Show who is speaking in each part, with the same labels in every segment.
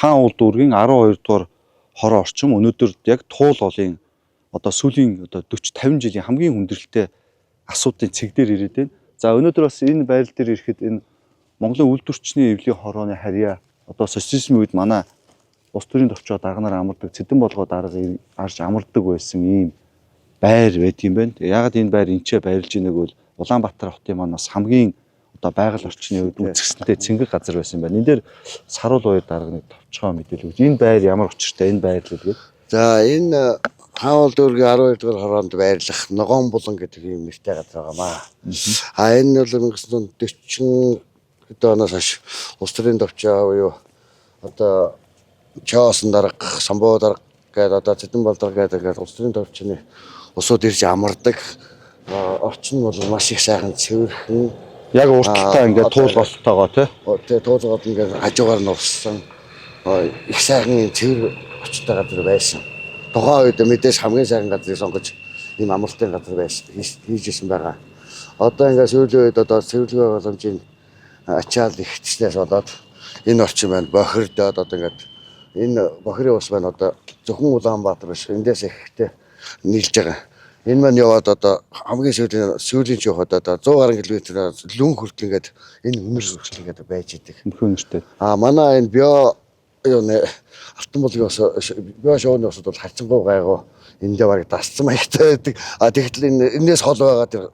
Speaker 1: Хаан уул дүүргийн 12 дугаар хороо орчим өнөөдөр яг туул голын одоо сүүлийн одоо 40-50 жилийн хамгийн хүндрэлтэй асуудлын цэг дээр ирээд байна. За өнөөдөр бас энэ байрал дээр ирэхэд энэ Монголын үйлдвэрчний эвлийн хорооны харьяа одоо социализмын үед манай улс төрийн төвчөө дагнаар амардаг цэдэн болгоо дарга арж амардаг байсан ийм байр байдгийм байна. Яагаад энэ байр энчээ байрлжийнэг бол Улаанбаатар хотын маань бас хамгийн одоо байгаль орчны үед үзэсгэлэнтэй цэнгэг газар байсан байна. Энэ дээр саруул уур дарганы товчгоо мэдээлэл өгч энэ байр ямар учиртай энэ байр л гэдэг.
Speaker 2: За энэ Хаан уул дүүргийн 12 дугаар хороонд байрлах Ногоон булан гэдэг ийм нэртэй газар байгаамаа. Энэ бол 1940 хэд оноос хойш улс төрийн төвчөө буюу одоо Чоосон дарга, Самбуу дарга гэдэг одоо Цэдэн болдарга гэдэг улс төрийн төвчний усууд ирж амардаг. Орчин бол маш их сайхан цэвэрхэн.
Speaker 1: Яг урталтаа ингээд туул голтойгоо
Speaker 2: тий туул гол ингээд хажуугаар нь урссан их сайхан цэвэр очтой газар байсан. Тухайн үед мэдээж хамгийн сайхан газрыг сонгож ийм амралтын газар хийжсэн байгаа. Одоо ингээд сүүлийн үед одоо цэвэрлэгээ боломжийн ачаал ихтснээс болоод энэ орчин байна бохирдоод одоо ингээд энэ бохирын ус байна одоо зөвхөн Улаанбаатар биш эндээс ихтэй нийлж байгаа. Энэ маань яваад одоо хамгийн сүүлийн жиход одоо 100 гаруй км лүн хүртэл ингээд энэ үнэр сүрчл ингээд байж идэг.
Speaker 1: Өнөртэй.
Speaker 2: Манай энэ био юу нэ алтан булгийн ус био шоуны усуд бол харьцангуй гайгүй эндээ бараг дасцсан маягтай байдаг. Тэгэхдээ энэс хол байгаа тэр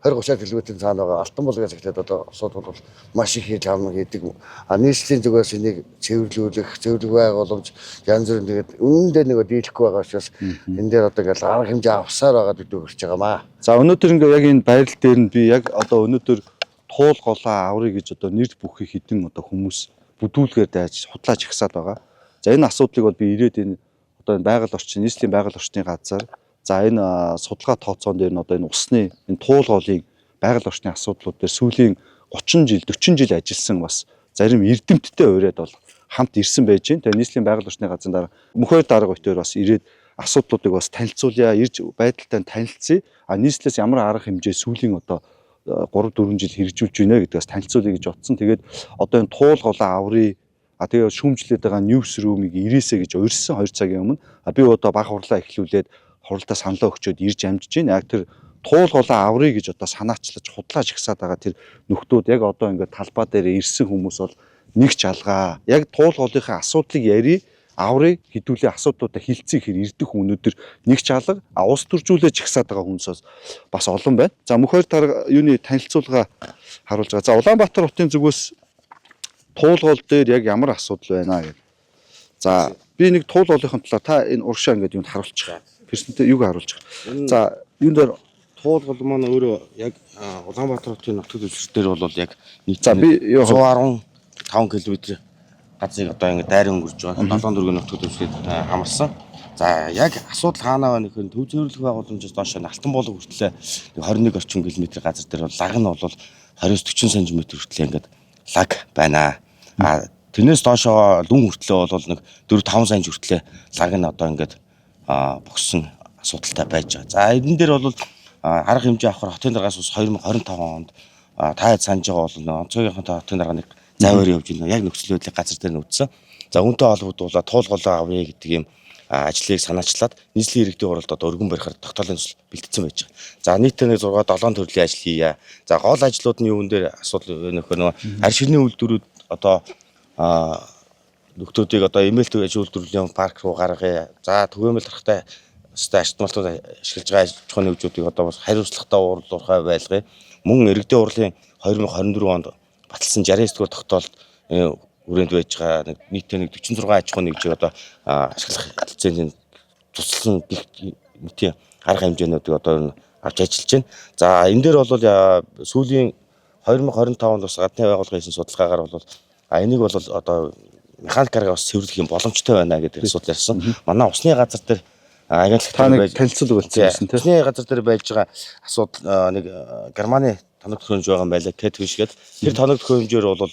Speaker 2: 20-30 км цаана байгаа алтан булгаас ихлээд одоо усууд бол маш их хийж авна гэдэг. Нийслэлийн зүгээс энийг цэвэрлүүлэх байгууламж янз бүрийн тэгээд үнэндээ нэг дийлэхгүй байгаа учраас энэ дээр одоо ингээл арга хэмжээ авсаар байгаа гэдэг өгч байгаамаа.
Speaker 1: За өнөөдөр ингээ яг энэ байрал дээр нь би яг одоо өнөөдөр туул голоо аврыг гэж одоо нэр бүхий хідэн одоо хүмүүс бүдүүлгээр дайж худлааж ихсаад байгаа. За энэ асуудлыг бол би ирээд энэ одоо энэ байгаль орчин нийслэлийн байгаль орчны газар за энэ судалгаа тооцоон дээр нь одоо энэ усны энэ туул голын байгаль орчны асуудлууд дээр сүүлийн 30 жил 40 жил ажилласан бас зарим эрдэмтдтэй ураад бол хамт ирсэн байж байна. Тэгээ нийслэлийн байгаль орчны газрын дараа мөхөр дарга битээр бас ирээд асуудлуудыг бас танилцуулъя, ирж байдалтай танилцъя. Нийслэлээс ямар арга хэмжээ сүүлийн одоо 3-4 жил хэрэгжүүлж байна гэдгээс танилцуулъя гэж бодсон. Тэгээд одоо энэ туул голоо аврыг тэгээ шүүмжлээд байгаа ньюс румыг ирээсэ гэж урьдсан 2 цагийн өмнө би одоо баг хурлаа эхлүүлээд хуралдаа саналаа өгчөөд ирж амжиж байна. Яг тэр туул голоо аврыг гэж одоо санаачлаж худлааж ихсаад байгаа тэр нөхдүүд яг одоо ингээд талбай дээр ирсэн хүмүүс бол нэг ч алгаа. Яг туул голынхаа асуудлыг ярий аврыг хэдүүлээ асуудлуудаа хилцээ хэр ирдэх өнөдөр нэг ч алга ус төржүүлж ихсаад байгаа хүмүүс бас олон байна. За мөхөр дарга юуны танилцуулга харуулж байгаа. За Улаанбаатар хотын зүгээс туул гол дээр яг ямар асуудал байна гэх. За би нэг туул голынхын талаар та энэ урагшаа ингээд юунд харуулчих. Персентэй юуг харуулчих. За юунд дээр
Speaker 3: туул гол маань өөрөө яг Улаанбаатар хотын нутаг дэвсгэр дээр бол яг
Speaker 1: за би
Speaker 3: 115 км газрыг одоо ингээд дайран өнгөрж байгаа. 74 нутаг дэвсгэрт хамарсан. За яг асуудал хаанаа байна гэхээр төв зөвөрлөх байгууламжаас доош нь Алтан булаг хүртлээ 21 орчим км газар дээр бол лаг нь бол 20-40 см хүртлээ ингээд лаг байна. Тэрнээс доошоо лүн хүртлээ бол нэг 4-5 см хүртлээ лаг нь одоо ингээд богсон асуудалтай байж байгаа. За энэ дээр бол арга хэмжээ авахар хотын даргаас ус 2025 онд таад санаж байгаа бол онцгойгийнхаа хотын даргааны заваар явж байна. Яг нөхцөл байдлыг газар дээр нь үзсэн. За үүнтэй холбогдуулаад туул голоо аврыг гэдэг ийм ажлыг санаачлаад нийслэлийн иргэдийн хуралд одоо өргөн барихаар тогтоолын төсөл бэлтгэсэн байж байгаа. За нийтдээ 6-7 төрлийн ажил хийя. За гол ажлууд нь юун дээр асуудал нөхөр нөгөө арь ширний үйлдвэрүүд одоо нөхдүүдийг одоо эмээлт үйлдвэрлэлийн парк руу гаргая. За түгээмэл тархтай ачтмалтууд ашиглаж байгаа аж ахуйн нэгжүүдийг одоо бас хариуцлагатай уурлуурхай байлгая. Мөн иргэдийн хурлын 2024 онд баталсан 69 дугаар тогтоолд хүрээнд байж байгаа нийтдээ 46 аж ахуйн нэгжийг одоо ашиглах лицензийн тусалсан нийтийн арга хэмжээнүүдийг одоо авч ажиллаж байна. За энэ дээр бол сүүлийн 2025 онд бас гадны байгууллагын хийсэн судалгаагаар бол энийг бол одоо механик аргаар бас цэвэрлэх юм боломжтой байна гэдэг асуудал ярьсан. Манай усны газар дээр агентлагтай байж
Speaker 1: танилцуулга болсон тийм.
Speaker 3: Усны газар дээр байж байгаа асуудал нэг Германы тоног төхөөрөмж байгаа юм байлаа. Кэтвиш гэдэг. Тэр тоног төхөөрөмжөөр бол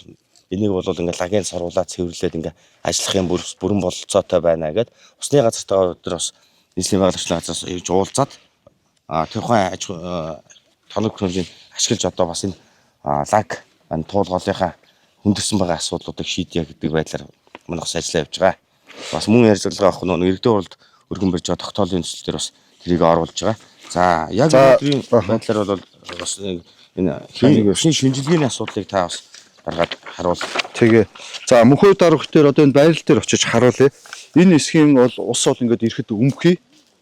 Speaker 3: энийг бол ингээ лагийн саруулаад цэвэрлээд ингээ ажиллах юм бүрэн бололцоотой байна гэд усны газартаа өдөр бас нийслэлийн байгаль орчны газраас ирж уулзаад тэрхүү тоног төхөөрөмжийг ашиглаж одоо бас энэ лаг туул голынхаа хүндэрсэн байгаа асуудлуудыг шийдъя гэдэг байдлаар манайхс ажиллаа явж байгаа. Бас мөн ярьцлага авах нь иргэдийн уралд өргөн барьж байгаа тогтоолын төсөл дээр бас тэрийг оруулж байгаа. За яг өнөөдрийн байдлаар бол бас энэ шинжилгээний асуудлыг та бас гаргаад харуул.
Speaker 1: Тэгээ. За мөнхөд дарга дээр одоо энэ байрал дээр очиж харуулъя. Энэ хэсгийн бол ус бол ингээд ирэхэд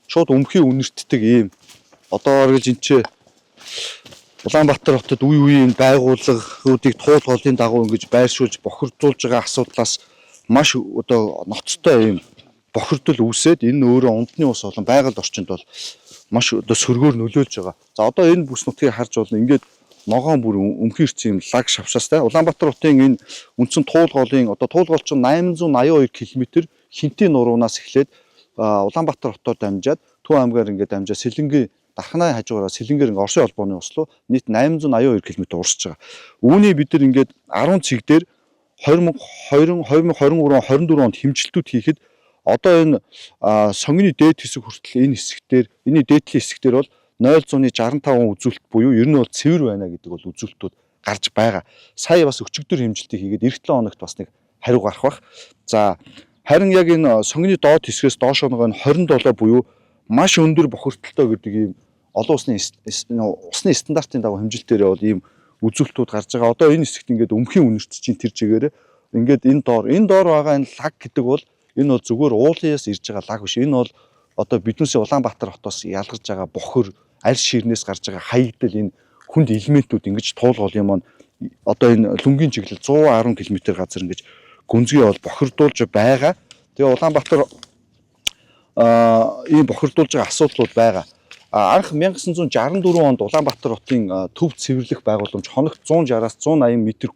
Speaker 1: шууд өмхий үнэртдэг ийм одоо оргиж энэ ч Улаанбаатар хотод үе үеийн байгууллагуудыг туулгын дагуу ингэж байршуулж бохирдуулж байгаа асуудлаас маш одоо ноцтой ийм бохирдол үүсээд энэ өөрөө унтны ус болон байгаль орчинд бол маш одоо сөргөөр нөлөөлж байгаа. За одоо энэ бүс нутгийг харж болно ингээд ногоон бүр өмхийрч юм лаг шавшаастай. Улаанбаатар хотын энэ үндсэн туулгын одоо туулгол чинь 882 км Хинтийн нуруунаас эхлээд Улаанбаатар хотоор дамжаад Төв аймгаар ингээд дамжаад Сэлэнгийн Дархнаа хажуугаараа Сэлэнгээр ингээд Оросын холбооны услуу нийт 882 км урсж байгаа. Үүний бид нар ингээд 10 цэг дээр 2023-24 онд хэмжилтүүд хийхэд одоо энэ сонгины дээд хэсэг хүртэл энэ хэсэгтэр энэний дээдлийн хэсэгтэр бол 0.65 үзүүлэлт буюу ер нь бол цэвэр байна гэдэг бол үзүүлэлтүүд гарч байгаа. Сая бас өчигдөр хэмжилтийг хийгээд 9-7 хоногт бас нэг хариу гарах бах. За харин яг энэ сонгины доод хэсгээс доош нөгөө 27 буюу маш өндөр бохирдолтой гэдэг ийм олон усны стандартын дагуу хэмжилтээрээ бол ийм үзүүлэлтүүд гарч байгаа. Одоо энэ хэсэгт ингээд өмхийн үнэртж чинь тэр чигээрээ ингээд энэ доор байгаа энэ лаг гэдэг бол энэ бол зүгээр уулынаас ирж байгаа лаг биш. Энэ бол одоо биднээсээ Улаанбаатар хотоос ялгарч байгаа бохир аль ширнээс гарч байгаа хаягдл энэ хүнд элементүүд ингэж туулгол юм аа одоо энэ лүнгийн чиглэл 110 км газар ингэж гүнзгий бол бохирдуулж байгаа. Тэгээ Улаанбаатар ийм бохирдуулж байгаа асуудлууд байгаа. Анх 1964 онд Улаанбаатар хотын төв цэвэрлэх байгууламж хоногт 160-аас 180 м3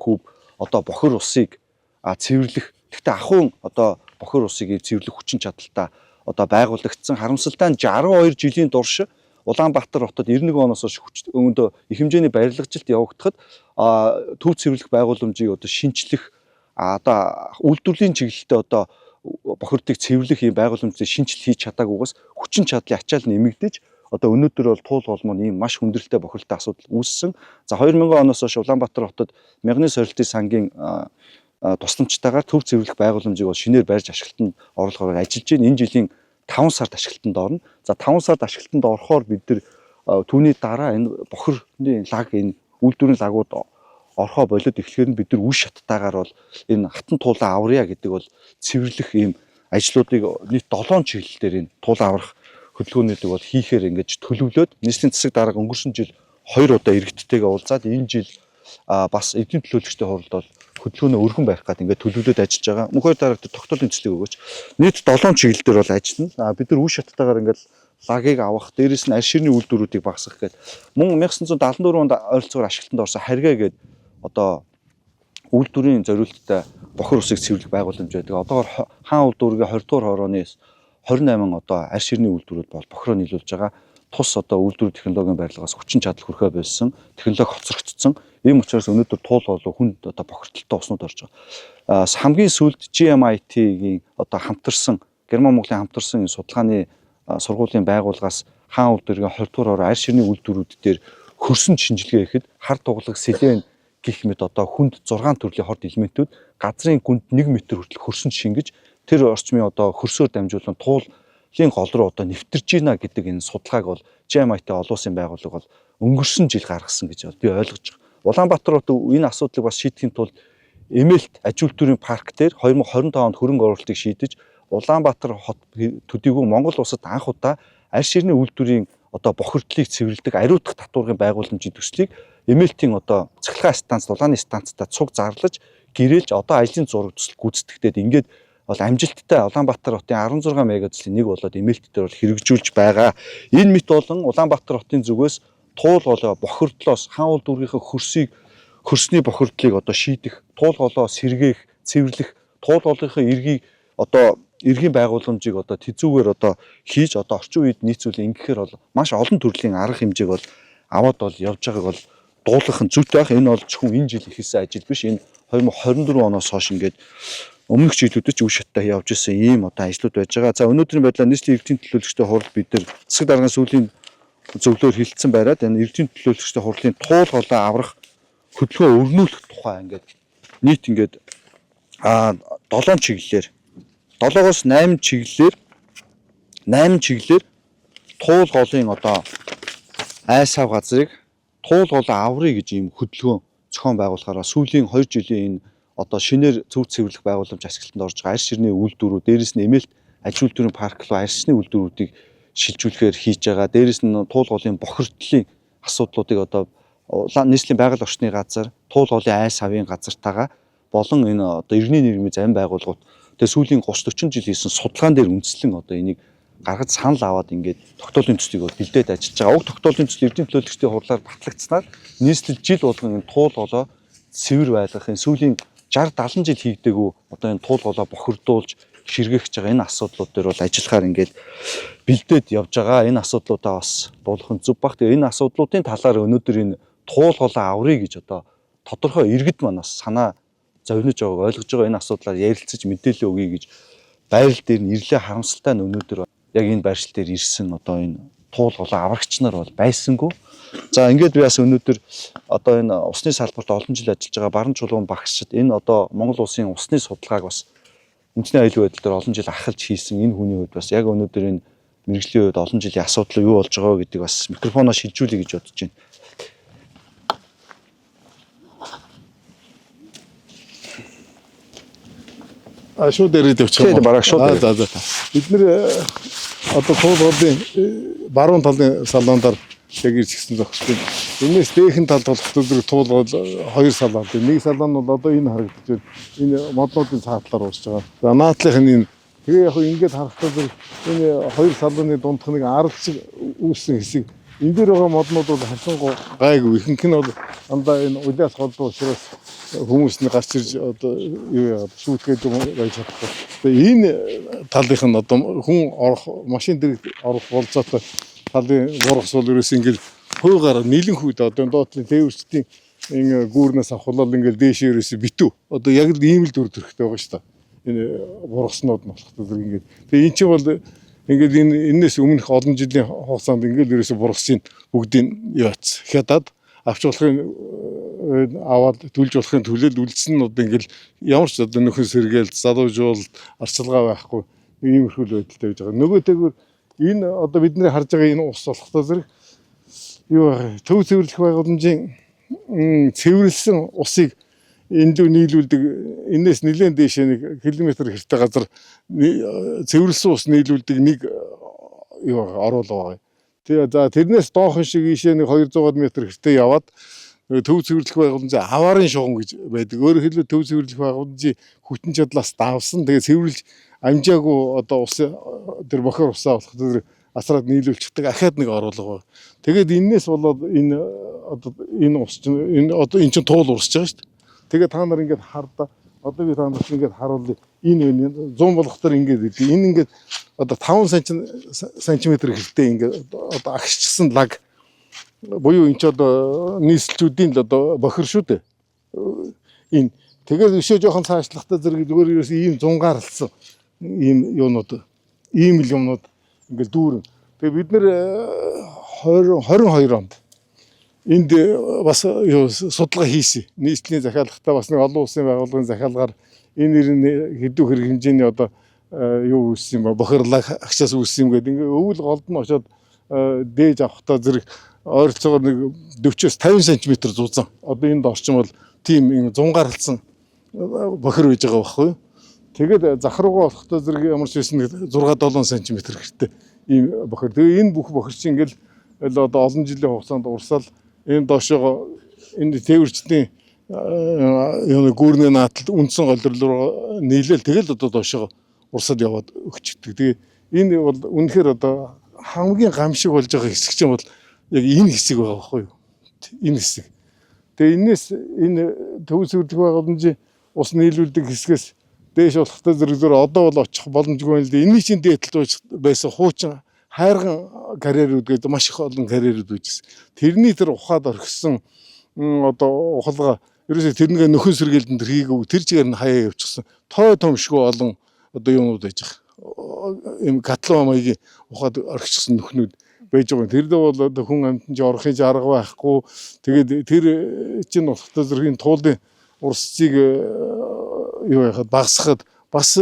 Speaker 1: одоо бохир усыг цэвэрлэх. Гэхдээ ахуйн одоо бохир усыг цэвэрлэх хүчин чадалтай одоо байгуулагдсан. Харамсалтай нь 62 жилийн турш Улаанбаатар хотод 91 оноос хойш өөндөө их хэмжээний барилгажилт явагдахад төв цэвэрлэх байгууламжийг одоо шинчлэх одоо үйлдвэрлэлийн чиглэлтэй одоо бохирдыг цэвэрлэх ийм байгууламжийг шинжил хийж чадаагүйгээс хүчин чадлын ачаал нэмэгдэж одоо өнөөдөр бол туул голмоо ийм маш хүндрэлтэй бохирдолтой асуудал үүссэн. За 2000 оноос хойш Улаанбаатар хотод Мягны сорилтын сангийн тусламжтайгаар төв цэвэрлэх байгууламжийг бол шинээр барьж ашиглалтанд оруулахаар ажиллаж байна. Энэ жилийн 5 сард ашиглалтанд орно. За 5 сард ашиглалтанд орохоор бид нар түүний дараа энэ бохирны лаг энэ үйлдвэрийн лагууд орхоо болоод эхлэхээр нь бид нар үе шаттайгаар бол энэ хатан туулаа аврья гэдэг бол цэвэрлэх ийм ажлуудыг нийт 7 чиглэлээр энэ туулаа аврах хөдөлгөөнүүдийг бол хийхээр ингэж төлөвлөөд нийслэлийн засаг дарга өнгөрсөн жил 2 удаа иргэдтэйгээ уулзаад энэ жил бас эдийн төлөөлөгчтэй хуралд бол хөдөлгөөнөө өргөн барих гэдэг ингээд төлөвлөд ажиллаж байгаа. Мөнхөд дарга тогтоолын төслийг өгөөч. Нийт 7 чиглэл дээр бол ажиллана. Бид нар үе шаттайгаар ингээд лагийг авах, дээрээс нь аль ширний үйлдвэрүүдийг багасгах гэдэг. Мөн 1974 онд ойролцоогоор ашиглалтанд орсон Харьгаа гэдэг одоо үйлдвэрийн зориулттай бохир усыг цэвэрлэх байгууламж байдаг. Одоогоор хаан үйлдвэрийн 20 дугаар хорооны 28 одоо аль ширний үйлдвэрүүд бол бохироо нийлүүлж байгаа. Тус одоо үйлдвэр технологийн барилгаас хүчин чадал хүрхээ болсон, технологи хоцрогдсон. Ийм учраас өнөөдөр туул болов хүнд одоо бохирдолтой уснууд орж байгаа. Хамгийн сүүлд GMIT-гийн одоо хамтарсан Герман Монголын хамтарсан судалгааны сургуулийн байгууллагаас хаан үйлдвэрийн 20 дугаар ороо аль ширний үйлдвэрүүд дээр хөрсөн шинжилгээ хийхэд хар туглаг селен гэх мэт одоо хүнд 6 төрлийн хорт элементүүд газрын гүнд 1 м хүртэл хөрсөн шингэж тэр орчмын одоо хөрсөөр дамжуулан туулын гол руу одоо нэвтэрж гинэ гэдэг энэ судалгааг бол GMIT олон улсын байгууллага бол өнгөрсөн жил гаргасан гэж би ойлгож байгаа. Улаанбаатар хот энэ асуудлыг бас шийдэхин тулд Эмэлт аж үйлдвэрийн парк дээр 2025 онд хөрөнгө оруулалтыг шийдэж Улаанбаатар хот төдийгүй Монгол улсад анх удаа аль ширний үйлдвэрийн одоо бохирдлыг цэвэрлэдэг ариутгах татваргын байгууламжийн төслийг Эмэлтийн одоо цахилгаан станц, дулааны станцтай цуг зарлаж гэрээлж одоо ажлын зураг төсөл гүйцэтгэдэг. Ингээд бол амжилттай Улаанбаатар хотын 16 мегацлын нэг болоод Эмэлт дээр бол хэрэгжүүлж байгаа. Энэ мэт болон Улаанбаатар хотын зүгээс туул голоо бохирдлоос хаан үйлдвэрийн хөрсний бохирдлыг одоо шийдэх, туул голоо сэргээх, цэвэрлэх, туул голынхаа эргийн байгууламжийг одоо тэзүүгээр одоо хийж одоо орчин үед нийцүүлэн ингэхээр бол маш олон төрлийн арга хэмжээг бол аваад бол явж байгааг бол дуулах нь зүйтэй байх. Энэ бол зөвхөн энэ жил ихсэн ажил биш. Энэ 2024 оноос хойш ингээд өмнөх жилүүдэд ч үе шаттай явж исэн ийм одоо ажлууд байж байгаа. За өнөөдрийн байдлаар нийслэлийн эрдэнэ төлөөлөгчтэй хурал бид нар засаг дарганы сүүлийн зөвлөөр хилцсэн байраад энэ эрдэнэ төлөөлөгчтэй хурлын туул голоо аврах хөдөлгөөн өрнүүлэх тухай ингээд нийт ингээд 7 7 чиглэлээр 7-оос 8 чиглэлээр туул голын одоо айсав газрыг туул голын аврыг гэж ийм хөдөлгөөн зохион байгуулахаараа сүүлийн 2 жилийн энэ одоо шинээр зөв цэвэрлэх байгууламж ашиглалтанд орж байгаа арьс ширний үйлдвэрүүд, дээрэс нь эмээлт аж үйлдвэрийн парк руу арьс ширний үйлдвэрүүдийг шилжүүлэхээр хийж байгаа. Дээрэс нь туул голын бохирдлын асуудлуудыг одоо нийслэлийн байгаль орчны газар, туул голын айс авийн газартаагаа болон энэ одоо иргэний нийгмийн зарим байгууллагууд тэгээ сүүлийн 30-40 жил хийсэн судалгаан дээр үндэслэн одоо энийг гаргаж санал аваад ингээд тогтоолын төслийг бэлдээд ажиллаж байгаа. Уг тогтоолын төсөл эрдэнэ төлөөлөгчдийн хурлаар батлагдсанаар нийслэл жил болгон энэ туул голоо цэвэр байлгах, энэ сүүлийн 60-70 жил хийгдээгүй одоо энэ туул голоо бохирдуулж ширгээх гэж байгаа энэ асуудлууд дээр бол ажиллахаар ингээд бэлдээд явж байгаа. Энэ асуудлуудаа бас дуулах нь зөв баг. Тэгээ энэ асуудлуудын талаар өнөөдөр энэ туул голоо аврыг гэж одоо тодорхой иргэд манаас санаа зовниж байгааг ойлгож байгаа. Энэ асуудлаар ярилцаж мэдээлэл өгье гэж байрал дээр нь ирлээ харамсалтай нь өнөөдөр яг энэ байршил дээр ирсэн одоо энэ туул голоо аврагч нар бол байсангүй. За ингээд би бас өнөөдөр одоо энэ усны салбарт олон жил ажиллаж байгаа Баруун Чулуун багшид энэ одоо Монгол улсын усны судалгааг бас үндэсний аюулгүй байдал дээр олон жил ахалж хийсэн энэ хүний хувьд бас яг өнөөдөр энэ мэргэжлийн хувьд олон жилийн асуудал юу болж байгаа гэдгийг бас микрофоноо шилжүүлэе гэж бодож байна.
Speaker 4: Шууд яриад явчих юм.
Speaker 1: Тийм бараг шууд.
Speaker 4: За. Бид нэр одоо туул голын баруун талын салаандар яг ирж гисэн зохистой. Энээс дээхэн талд болох зэрэг туул гол 2 салаан. Нэг салаан нь бол одоо энэ харагдаж байна. Энэ моднуудын цаатлаар уусж байгаа. За наадлынх нь энэ. Тэгээ яг ингээд харахтаа зэрэг энэ 2 салааны дундх нэг ард шиг үүссэн хэсэг. Энэ дээр байгаа моднууд бол хашин гайгүй. Ихэнх нь бол дандаа энэ улаас голдуу учраас хүмүүс нь гарч ирж одоо юу яагаад шүүтгээд байж чадахгүй. Тэгээ энэ талынх нь одоо хүн орох машин дээр орох болцоотой талын бургас бол ерөөс ингээд хуугаар нийлэн хүйд одоо доотлын тээвэрчдийн энэ гүүрнээс авахлал ингээд дээшээ ерөөс битүү. Одоо яг л ийм л дүр төрхтэй байгаа шүү дээ. Энэ бургаснууд нь болохтой зэрэг ингээд. Тэгээ эн чинь бол ингээд энэс өмнөх олон жилийн хугацаанд ингээд ерөөс бургасын бүгдийг яац хятад авч болохын аваад төлж болохын төлөөлөл үлдсэн нь одоо ингээл ямар ч одоо нөхөн сэргээл залуужуулалт арчилгаа байхгүй иймэрхүү байдалтай байж байгаа. Нөгөөтэйгөр энэ одоо бидний харж байгаа энэ ус болохтой зэрэг юу төв цэвэрлэх байгууламжийн цэвэрлсэн усыг энд лүү нийлүүлдэг. Энээс нэлээд дээшээ нэг километр хэртэй газар цэвэрлсэн ус нийлүүлдэг нэг юу оруулаа байгаа. Тэгээ за тэрнээс доохон шиг ийшээ нэг 200 м хэртэй яваад төв цэвэрлэх байгууламжийн аваарын шугам гэж байдаг. Өөрөөр хэлбэл төв цэвэрлэх байгууламжийн хүчин чадлаас давсан. Тэгээ цэвэрлж амжаагүй одоо ус тэр бохор усаа болох тэр асраад нийлүүлчихдэг ахаад нэг оруулага. Тэгээд энэс болоод энэ одоо энэ ус чинь энэ одоо эн чинь туул урсж байгаа шүү дээ. Тэгээ та нар ингээд хардаа одоо би та нарт ингээд харуулъя. Энэ 100 болохтор ингээд энэ ингээд одоо 5 см хэртэй ингээд одоо агшчихсан лаг буюу энэ ч одоо нийслэлчүүдийн л одоо бохир шүү дээ. Энэ тэгээд өшөө жоохон цаашлахтай зэрэг зүгээр ерөөс ийм зунгаарлсан ийм юунууд ийм л юмнууд ингээд дүүрэн. Тэгээ бид нэр 22 онд энд бас юу судалгаа хийсэн. Нийслэлийн захиалгатаа бас нэг олон улсын байгууллагын захиалгаар энэ нэрний хэдүү хэрэг хэмжээний одоо юу үүссэн юм ба бохирлаг агчаас үүссэн юм гэдэг ингээ өвөл голд нь очоод дээж авахтаа зэрэг ойролцоогоор нэг 40-50 см зузаан. Одоо энд орчин бол тийм юм зунгаарлсан бохир байж байгаа байхгүй юу. Тэгээд захруугаа болохтой зэрэг ямар ч байсан 6-7 см хэртэй ийм бохир. Тэгээ энэ бүх бохир чинь ингээл одоо олон жилийн хугацаанд урсаал энэ доошоо энэ тээвэрчдийн гүүрний нааталд үндсэн голдрол руу нийлээл тэгэл одоо доошоо урсаад яваад өгчдөг. Тэгээ энэ бол үнэхээр одоо хамгийн гамшиг болж байгаа хэсэг чинь бол яг энэ хэсэг байгаа байхгүй юу? Энэ хэсэг. Тэгээ энэс энэ төв цэвэрлэх байгууламжийн ус нийлүүлдэг хэсгээс дээш болохтой зэрэг одоо бол очих боломжгүй юм л дээ. Энийн чинь дээдлж байсан хуучин хайрган карьерүүд гэдэг маш их олон карьерүүд үүссэн. Тэрний тэр ухаад орхисон одоо ухалгаа ерөөсөө тэрнийгээ нөхөн сэргээлтэн тэр хийгээгүй тэр чигээр нь хаяа явчихсан. Той томшгүй олон одоо юунууд байж байгаа. Им катлон маягийн ухаад орхичихсан нөхнүүд байж байгаа. Тэр дээр бол одоо хүн амьтанд орохын арга байхгүй. Тэгээд тэр чинь болохтой зэргийн туулын урсцыг юу яхад багасгахад бас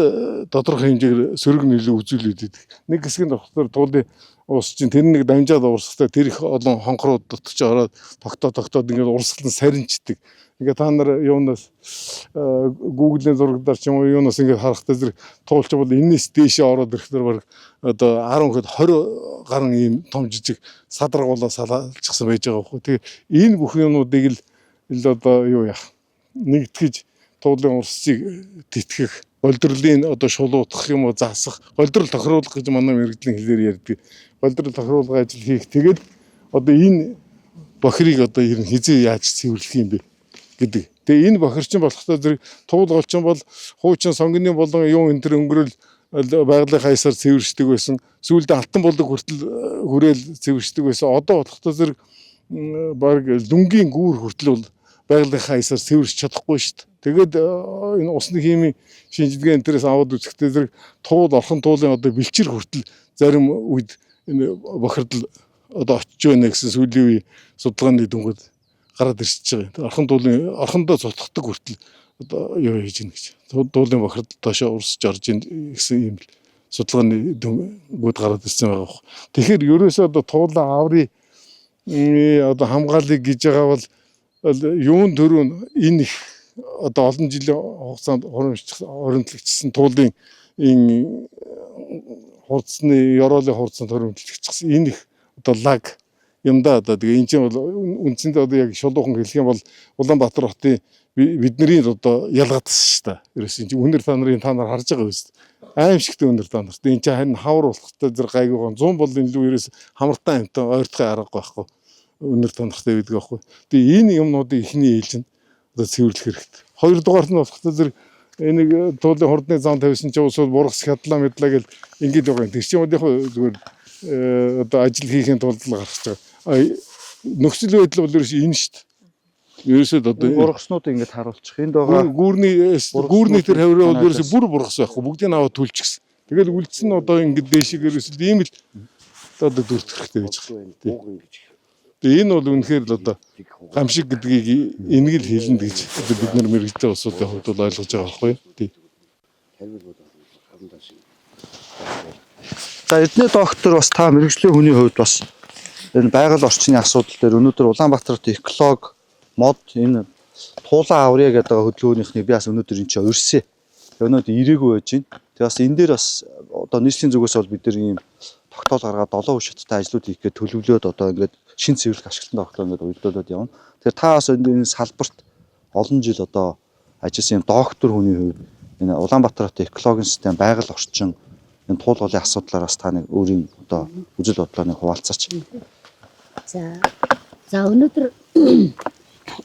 Speaker 4: тодорхой хэмжээгээр сөрөг нөлөө үзүүлээд идэг. Нэг хэсгийн доктор туулын уус чинь тэр нэг дамжаад урсгалтай тэр их олон хонхрууд дотор ч ороод тогтоод ингээд урсгал нь сарничдаг. Ингээ та нар юунаас Google-ийн зурагдар ч юм уу юунаас ингээд харахтаа зэрэг туулч бол энэс дээшээ ороод ирэхээр баг одоо 10 20 гаруй ийм том жижиг садрагуулаа салaalчихсан байж байгаа байхгүй. Тэгээ энэ бүх юмнуудыг л одоо юу яах нэгтгэж туулын урсцыг тэтгэх, голдрлын одоо шулуудах юм уу заасах, голдрол тохируулах гэж манай мэрэгжлийн хэлээр ярьдаг. Голдрол тохируулгын ажил хийх. Тэгээд одоо энэ бохирыг одоо ер нь хизээ яаж цэвэрлэх юм бэ гэдэг. Тэгээ энэ бохирчин болохтой зэрэг туул голчин бол хуучин сонгоны болон юу энэ төр өнгөрөөл байгалийн хайсаар цэвэршдэг байсан. Сүүлдээ алтан болдог хүртэл хүрээл цэвэршдэг байсан. Одоо болохтой зэрэг баг дүнгийн гүүр хүртэл бол байгалийн хайсаар цэвэрч чадахгүй шүү дээ. Тэгээд энэ усны химийн шинжилгээ энтерээс аваад үзэхдээ зэрэг туул орхон туулын одоо бэлчээр хүртэл зарим үед энэ бохирдол одоо очиж байна гэсэн сүүлийн үеийн судалгааны дүнгээр гараад ирчихэж байгаа. Орхон туулын орхондоо цутгадаг хүртэл одоо юу хийж гин гэж. Туулын бохирдол доошоо урсж орж ийн гэсэн ийм судалгааны дүнгууд гараад ирсэн байгаа. Тэгэхээр ерөөсөө одоо туулын аврын одоо хамгаалыг гэж байгаа бол юун төрөө энэ их одоо олон жилийн хугацаанд хуримтлагдсан туулын энэ хурцны ёроолын хурцанд хуримтлагдсан энэ их одоо лаг юм да одоо тэгээ энэ чинь бол үндсэндээ одоо яг шулуухан хэлэх юм бол Улаанбаатар хотын бидний одоо ялгадсан шүү дээ. Ерөөс энэ үнэр та нар харж байгаа биз. Аимшигтэй үнэр та нарт. Энэ чинь харин хавар болохтой зэрэг гайгүйгон 100 бол энэ лүү ерөөс хамартай амтан ойртохын аргагүй байхгүй. Үнэр та нартай байдаг байхгүй. Тэгээ энэ юмнуудыг ихний ээлжинд одоо цэвэрлэх хэрэгтэй. Хоёрдугаар нь болохтой зэрэг энийг туулын хурдны зам тавьсан чинь уусвал бургас хядлаа мэдлаа гэл ингэж байгаа юм. Тэр чинь бол яг зүгээр одоо ажил хийхин тулд л гарч байгаа. Нөхцөл байдал бол ерөөс энэ шүү дээ. Ерөөсөө одоо
Speaker 1: бургаснуудыг ингэж харуулчих. Энд байгаа
Speaker 4: гүүрний тэр хавраа бол ерөөсөө бүр бургас байхгүй. Бүгдийг аваад түлчихсэн. Тэгэл үлдсэн нь одоо ингэж дээшиг ерөөсөө ийм л одоо дүрт хэрэгтэй гэж байна. Тэгээ энэ бол үнэхээр л одоо гамшиг гэдгийг энийг л хэлнэ гэж одоо бид нар мэрэгжлийн улсуудын хувьд бол ойлгож байгаа байхгүй юу?
Speaker 1: За эдний доктор бас та мэрэгжлийн хүний хувьд бас энэ байгаль орчны асуудал дээр өнөөдөр Улаанбаатарт эколог мод энэ туулан аврья гэдэг хөдөлгөөнийхний би бас өнөөдөр энэ чинь урьсээ. Өнөөдөр ирээгүй байж байна. Тэгээ бас энэ дээр бас одоо нийслэлийн зүгээс бол бид нар ийм тогтоол гаргаад 7 үе шаттай ажлууд хийх гэж төлөвлөөд одоо ингээд шин цэвэрлэх ашиглалтанд огтлоо ингээд уйлдуулаад явна. Тэгэхээр та бас энэ салбарт олон жил одоо ажилласан юм доктор хүний хувьд энэ Улаанбаатар хотын экологийн систем, байгаль орчин энэ туулгын асуудлаар бас та нэг өөрийн одоо үзэл бодлооныг хуваалцаач.
Speaker 5: За өнөөдөр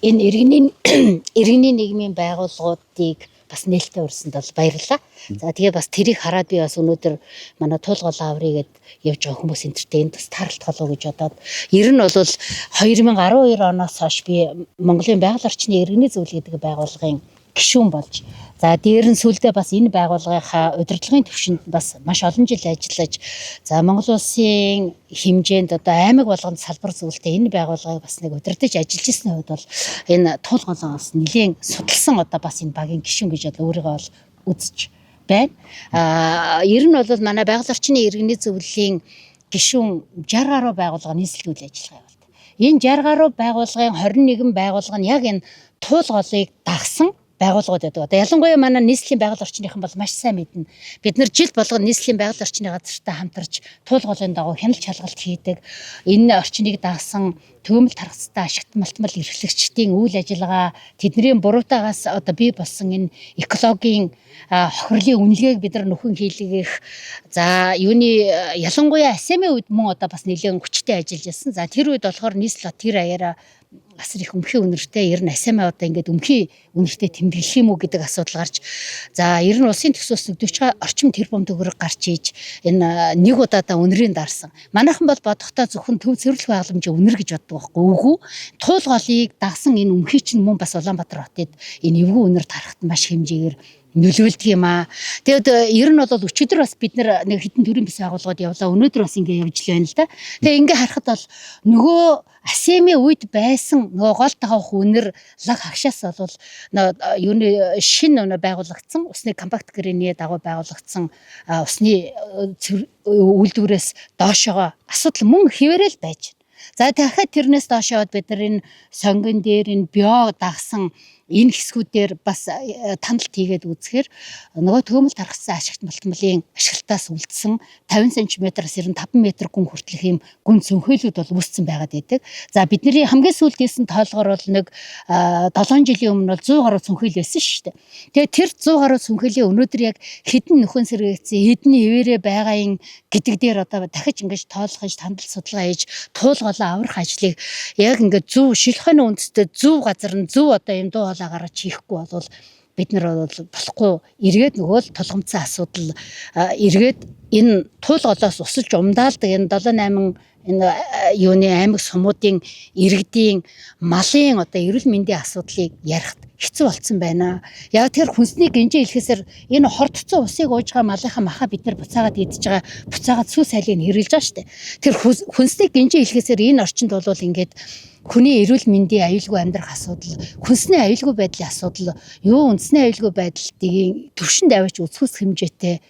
Speaker 5: энэ иргэний нийгмийн байгууллагуудыг бас нээлттэй урьсанд бол баярлалаа. За тэгээ бас тэрийг хараад би бас өнөөдөр манай туулгын аврыг явж байгаа хүмүүс энтертэй энд бас тааралт холоо гэж бодоод ер нь бол 2012 оноос хойш би Монголын байгаль орчны иргэний зөвлөл гэдэг байгууллагын гишүүн болж за дээр нь сүлдээ бас энэ байгууллагынхаа удирдлагын төвшөнд бас маш олон жил ажиллаж за Монгол улсын хэмжээнд одоо аймаг болгонд салбар зүйлтэй энэ байгууллагыг бас нэг удирдах ажиллаж ирсний хувьд бол энэ туулгын бас нэлээд судалсан одоо бас энэ багийн гишүүн гэж өөрийгөө бол үзэж байна. Ер нь бол манай байгаль орчны иргэний зөвлөлийн гишүүн 60 гаруй байгууллага нийслэлгүй ажиллагаа явуулдаг. Энэ 60 гаруй байгууллагын 21 байгууллага нь яг энэ туулгыг дагсан байгууллагууд байдаг. Одоо ялангуяа манай нийслэлийн байгаль орчныхан бол маш сайн мэднэ. Бид нар жил болгон нийслэлийн байгаль орчны газартай хамтарч туулгын дагуу хяналт шалгалт хийдэг. Энэ орчныг даасан төөмөл тархацтай ашигт малтмал эрхлэгчдийн үйл ажиллагаа тэдний буруутаагаас одоо бий болсон энэ экологийн хохирлын үнэлгээг бид нар нөхөн хийлгэх. За юуны ялангуяа АСЕМ-ийн үед мөн одоо бас нэлээд хүчтэй ажиллаж байсан. За тэр үед болохоор нийслэл тэр аяараа бас их өмхий үнэртэй ер нь АСЕМ одоо ингээд өмхий үнэртэй тэмдэглэх юм уу гэдэг асуудал гарч за ер нь улсын төсөөс 40 орчим тэрбум төгрөг гарч ийж энэ нэг удаадаа үнэрийн дарсан. Манайхан бол бодохдоо зөвхөн төв цэвэрлэх байгууламжийн үнэр гэж боддог байхгүй үгүй. Туулголыг дагсан энэ өмхий чинь мөн бас Улаанбаатар хотод энэ эвгүй үнэр тарахт маш хэмжээгээр нөлөөлдөг юм аа. Тэгээд ер нь бол өчигдөр бас бид нэг хитэн төрийн бис байгууллагууд явлаа. Өнөөдөр бас ингэ явж л байна л да. Тэгээд ингэ харахад бол нөгөө Асемийн үед байсан нөгөө гол тавх үнэр лаг хагшаас бол юуны шинэ байгуулагдсан усны компакт гэрээний дагуу байгуулагдсан усны үйлдвэрээс доошоо асуудал мөн хэвээрэл байж. За дахиад тэрнээс доошоод бид нар энэ сонгон дээр энэ био дагсан энэ хэсгүүдээр бас таналт хийгээд үзэхээр нөгөө төөмөл тархсан ашигт малтмлын ашиглалтаас үлдсэн 50 см-аас 95 м гүн хүртэлх юм гүн цөнхөйлүүд бол үүссэн байгаад байдаг. За бидний хамгийн сүүлд хийсэн тоолгоор бол нэг 7 жилийн өмнө бол 100 гаруй цөнхөйл байсан шүү дээ. Тэгээд тэр 100 гаруй цөнхөлийн өнөөдөр яг хэдэн нөхөн сэргээгдсэн хэдний хിവэрэ байгаин гэдэг дээр одоо дахиж ингэж тоолох гэж тандал судалгаа хийж туулгалаа аврах ажлыг яг ингээд зөв шилхойн үндэстэй зөв газар нь зөв одоо юм дуу гараж хийхгүй бол бид нар бол болохгүй эргээд нөгөө л тулгамдсан асуудал эргээд энэ туулгалаас усалж умдаалдаг энэ 7-8 энэ юуны аймаг сумуудын иргэдийн малын одоо эрүүл мэндийн асуудлыг ярихад хэцүү болцсон байна. Яг тэр хүнсний гинжээ хэлэхээсээр энэ хордцсон усыг ууж байгаа малынхаа маха бид нар буцаагаад идэж байгаа буцаагаад сүү сайлыг хэрэлж байгаа шүү дээ. Тэр хүнсний гинжээ хэлэхээсээр энэ орчинд бол ингээд хүний эрүүл мэндийн аюулгүй амьдрах асуудал, хүнсний аюулгүй байдлын асуудал, юу үндэсний аюулгүй байдлыг төвшөнд аваач үзэхүс хэмжээтэй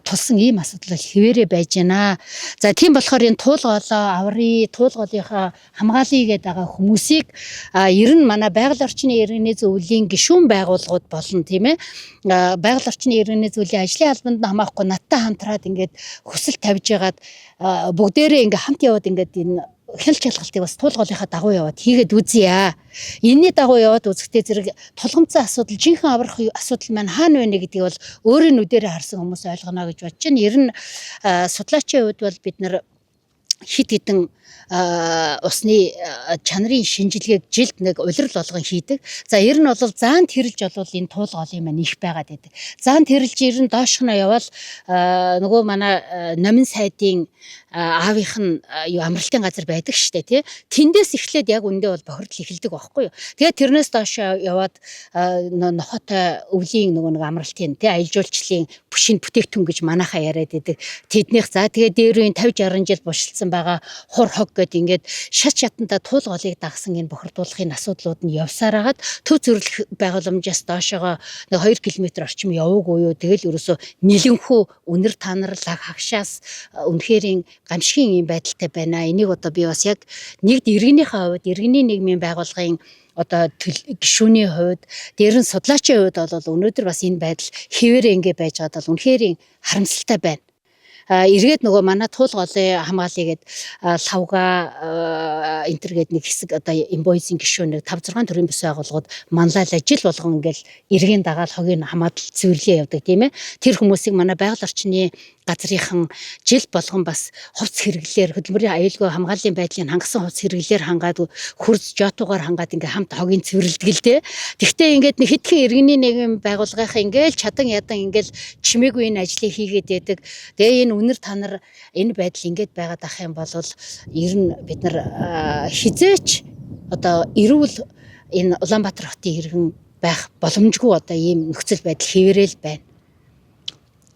Speaker 5: тулсан ийм асуудал хэвээрээ байж байна. За тийм болохоор энэ туулгалаа аврыг туулгалынхаа хамгаалъя гэдэг байгаа хүмүүсийг ер нь манай байгаль орчны иргэний зөвлөлийн гишүүн байгууллагууд болно тийм ээ. Байгаль орчны иргэний зөвлөлийн ажлын албанд хамаахгүй надтай хамтраад ингээд хүсэл тавьж ягаад бүгдээрээ ингээд хамт яваад ингээд энэ хяналт шалгалтыг бас туулгалынхаа дагуу яваад хийгээд үзье. Энэний дагуу яваад үзэхдээ зэрэг тулгамдсан асуудал, жинхэнэ аврах асуудал маань хаана байна гэдгийг бол өөрийн нүдээрээ харсан хүмүүс ойлгоно гэж бодож байна. Ер нь судлаачийн хувьд бол бид нар хит хитэн усны чанарын шинжилгээг жилд нэг улирал болгон хийдэг. За ер нь бол заанд хэрэлж бол энэ туулгалын маань их байгаад байдаг. Заанд хэрэлж ер нь доошхноо явал нөгөө манай номин сайдын аавынх нь юу амралтын газар байдаг штэ тий. Тэндээс эхлээд яг үндэ бол бохирдол эхэлдэг байхгүй юу. Тэгээд тэрнээс доош яваад нохотой өвлийн нөгөө нэг амралтын тий аялал жуулчлалын бүшийн бүтээгдэхүүн гэж манайхаа яриад байдаг. Тэднийх за тэгээд дээрийн 50 60 жил бушилсан байгаа хур хог гэд ингээд шат шатанда туулгалыг дагсан энэ бохирдуулахын асуудлууд нь явсаар хагаад төв зөвлөх байгууламжаас доошоо нэг 2 км орчим яваагүй юу. Тэгэл ерөөсө нэлэнхүү үнэр танарлаг хагшаас үнэхэрийн гамшигын юм байдалтай байна. Энийг одоо би бас яг нэгд иргэнийхээ хувьд иргэний нийгмийн байгууллагын одоо гишүүний хувьд дээр нь судлаачийн хувьд бол өнөөдөр бас энэ байдал хэвээрээ ингэ байж байгаа бол үнэхэрийн харамсалтай байна. Эргээд нөгөө манай туулгалын хамгаалъя гэд лавга интернет нэг хэсэг одоо имбойсийн гишүүн нэг 5-6 төрлийн бис байгууллагууд манлайлаа жил болгон ингээл эргийн дагаал хогийн хамаатал цэвэрлэе явдаг тийм ээ. Тэр хүмүүсийг манай байгаль орчны газрынхан жил болгон бас хувцс хэрэглээр хөдөлмөрийн аюулгүй хамгааллын байдлыг хангасан хувцс хэрэглээр хангаад хурц жотугаар хангаад ингээ хамт хогийн цэвэрлэдэг л дээ. Тэгвэл ингээд нэг хитгэн иргэний нэгэн байгууллагынхаа ингээл чадан ядан ингээл чимээгүй энэ ажлыг хийгээд байдаг. Тэгээ энэ үнэр танар энэ байдал ингээд байгаад ах юм бол ер нь бид нар хизээч одоо эрүүл энэ Улаанбаатар хотын иргэн байх боломжгүй одоо ийм нөхцөл байдал хэвээрэл байна.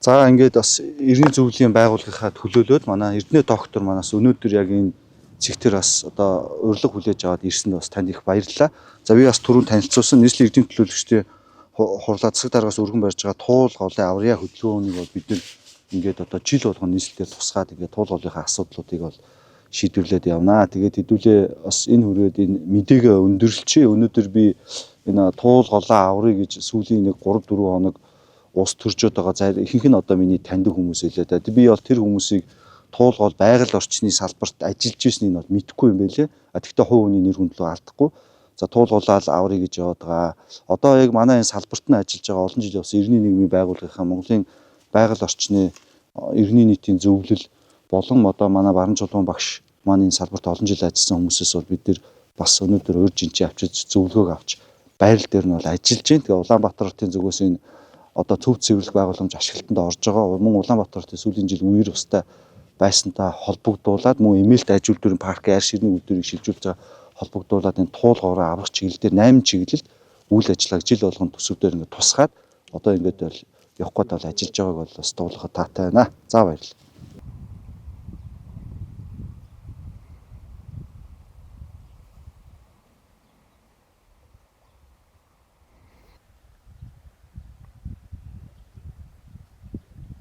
Speaker 1: За ингээд бас иргэний зөвлөлийн байгууллагынхаа төлөөлөөд манай Эрдэнэ доктор манаас өнөөдөр яг энэ зэгтэр бас одоо урилга хүлээж аваад ирсэнд бас танд их баярлалаа. За би бас түрүүн танилцуулсан нийслэлийн эрдэнэ төлөөлөгчдийн хурлаа засаг даргаас өргөн барьж байгаа туулгалын аврьяа хөдөлгөөнийг бол бид нар ингээд одоо жил болгон нийслэлээр тусгаад ингээд туулгалынхаа асуудлуудыг бол шийдвэрлээд явнаа. Тэгээд хэдүүлээ бас энэ хүрээд энэ мэдээгээ өндөрлөчээ. Өнөөдөр би энэ туулгалаа аврыг гэж сүүлийн нэг 3-4 хоног ус төржөөд байгаа ихэнх нь одоо миний таньдаг хүмүүс хэлээ да. Би бол тэр хүмүүсийг туулгал байгаль орчны салбарт ажиллаж ирснийг бол мэдэхгүй юм байлээ. Тэгэхдээ хувь хүний нэр хүндлөө алдахгүй. За туулгалаа аврыг гэж яваад байгаа. Одоо яг манай энэ салбарт нь ажиллаж байгаа олон жил явсан иргэний нийгмийн байгууллагынхаа Монголын байгаль орчны иргэний нийтийн зөвлөл болон одоо манай Баруун Чулуун багш маань энэ салбарт олон жил ажилласан хүмүүсээс бол бид нэр бас өнөөдөр урьж инчи авчиж зөвлөгөөг авч байрал дээр нь бол ажиллаж байна. Тэгээ Улаанбаатар хотын зүгээс энэ одоо төв цэвэрлэх байгууламж ашиглалтанд орж байгаа. Мөн Улаанбаатар хотын сүүлийн жил үер устай байсантай холбогдуулаад мөн эмээлт ажил дөрвөн паркын арь ширний үйлдвэрийг шилжүүлж байгаа холбогдуулаад энэ туулгавраа аврах чиглэлээр 8 чиглэлд үйл ажиллагааг жил болгон төсөвдөр ингээд тусгаад одоо ингээд бол явах гээд бол ажиллаж байгааг бол бас дуулахад таатай байна. За баярлалаа.